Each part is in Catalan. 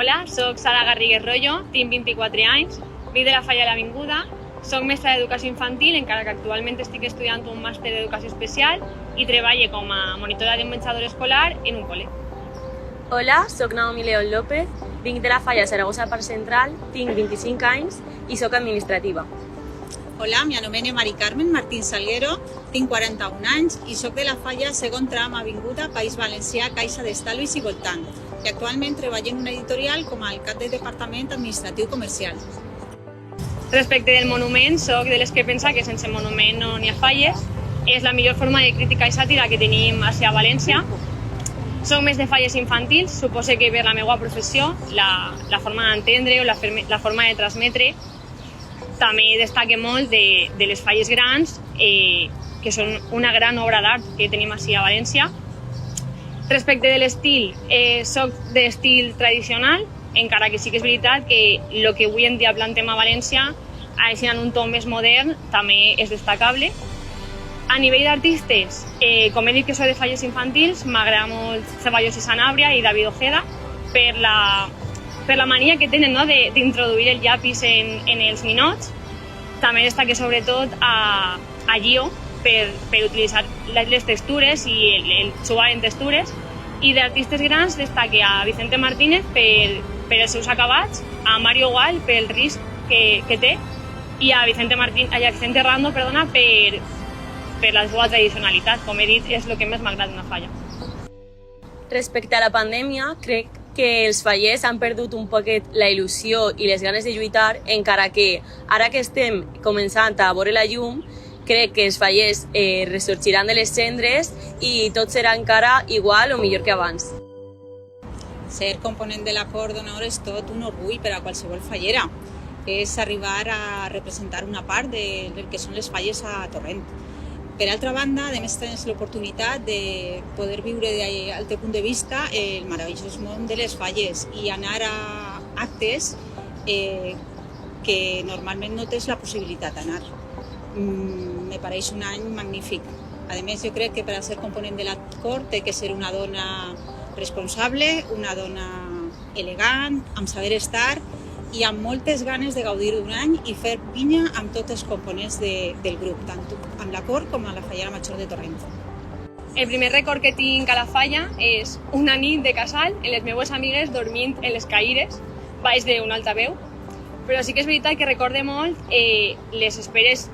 Hola, soc Sara Garrigues Rollo, tinc 24 anys, vinc de la Falla de l'Avinguda, soc mestra d'educació infantil, encara que actualment estic estudiant un màster d'educació especial i treballo com a monitora de menjador escolar en un col·le. Hola, soc Naomi León López, vinc de la Falla Saragossa Parc Central, tinc 25 anys i soc administrativa. Hola, me anomeno Mari Carmen Martín Salguero, tinc 41 anys i soc de la Falla segon tram Avinguda, País Valencià, Caixa d'Estalvis i voltant, i actualment treballo en una editorial com a cap del Departament Administratiu Comercial. Respecte del monument, soc de les que pensa que sense monument no n'hi ha falles. És la millor forma de crítica i sàtira que tenim a València. Soc més de falles infantils, suposo que per la meva professió, la forma d'entendre o la forma de transmetre. També destaque molt de les falles grans, que són una gran obra d'art que tenim a València. Respecte de l'estil, soc d'estil tradicional, encara que sí que és veritat que el que avui en dia plantem a València, així en un to més modern, també és destacable. A nivell d'artistes, com he dit que soc de falles infantils, m'agrada molt Ceballos i Sanabria i David Ojeda per la mania que tenen, no?, d'introduir el llapis en els ninots. També destaque sobretot a Gio per utilitzar les textures i el jugar en textures. I d'artistes grans destaque a Vicente Martínez per els seus acabats, a Mario Gual pel risc que té i a Vicente Rando per la seva tradicionalitat. Com he dit, és el que més m'agrada d'una falla. Respecte a la pandèmia, crec que els fallers han perdut un poquet la il·lusió i les ganes de lluitar, encara que ara que estem començant a veure la llum, crec que els fallers ressorgiran de les cendres i tot serà encara igual o millor que abans. Ser component de la Cort d'Honor és tot un orgull per a qualsevol fallera. És arribar a representar una part del que són les falles a Torrent. Per altra banda, a més tens l'oportunitat de poder viure del teu punt de vista el meravellós món de les falles i anar a actes que normalment no tens la possibilitat d'anar. Me pareix un any magnífic. A més, jo crec que per a ser component de la Cort té que ser una dona responsable, una dona elegant, amb saber estar i amb moltes ganes de gaudir d'un any i fer pinya amb tots els components del grup, tant amb la Cort com a la Fallera Major de Torrent. El primer record que tinc a la falla és una nit de casal amb les meves amigues dormint en les caires baix d'un altaveu, però sí que és veritat que recorde molt les esperes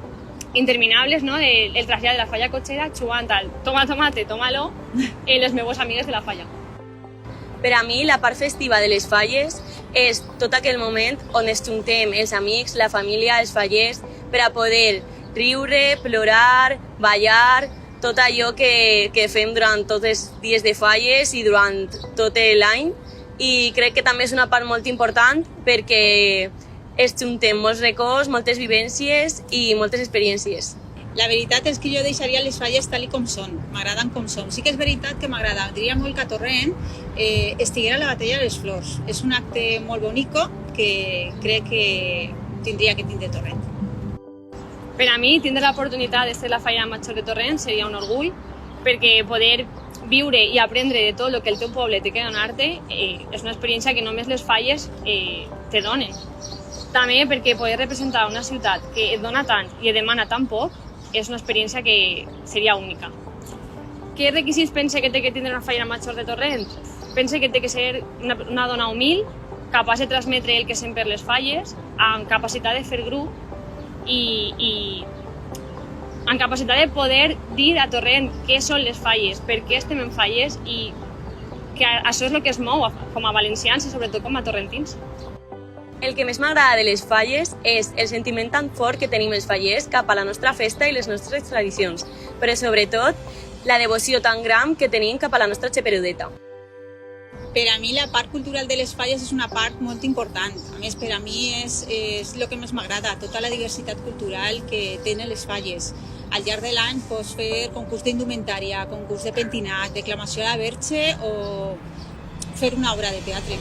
interminables, no?, el trasllat de la falla cotxera jugant al toma tomate, tómalo en les meves amigues de la falla. Per a mi, la part festiva de les falles és tot aquell moment on ens juntem els amics, la família, els fallers, per a poder riure, plorar, ballar, tot allò que fem durant tots els dies de falles i durant tot l'any. I crec que també és una part molt important perquè ens juntem molts records, moltes vivències i moltes experiències. La veritat és que jo deixaria les falles tal com són, m'agraden com són. Sí que és veritat que m'agradaria molt que a Torrent estiguera la Batalla de les Flors. És un acte molt bonico que crec que tindria que tindre Torrent. Per a mi, tindre l'oportunitat de ser la Fallera Major de Torrent seria un orgull, perquè poder viure i aprendre de tot el que el teu poble té que donar-te és una experiència que només les falles te donen. També perquè poder representar una ciutat que et dona tant i et demana tan poc és una experiència que seria única. Què requisits pense que té que tindre una Fallera Major de Torrent? Pense que té que ser una dona humil, capaç de transmetre el que sent per les falles, amb capacitat de fer grup i amb capacitat de poder dir a Torrent què són les falles, per què estem en falles i que això és el que es mou com a valencians i sobretot com a torrentins. El que més m'agrada de les falles és el sentiment tan fort que tenim els fallers cap a la nostra festa i les nostres tradicions, però sobretot la devoció tan gran que tenim cap a la nostra xeperudeta. Per a mi la part cultural de les falles és una part molt important. A més, per a mi és el que més m'agrada, tota la diversitat cultural que tenen les falles. Al llarg de l'any pots fer concurs d'indumentària, concurs de pentinat, declamació a la Verge o fer una obra de teatre.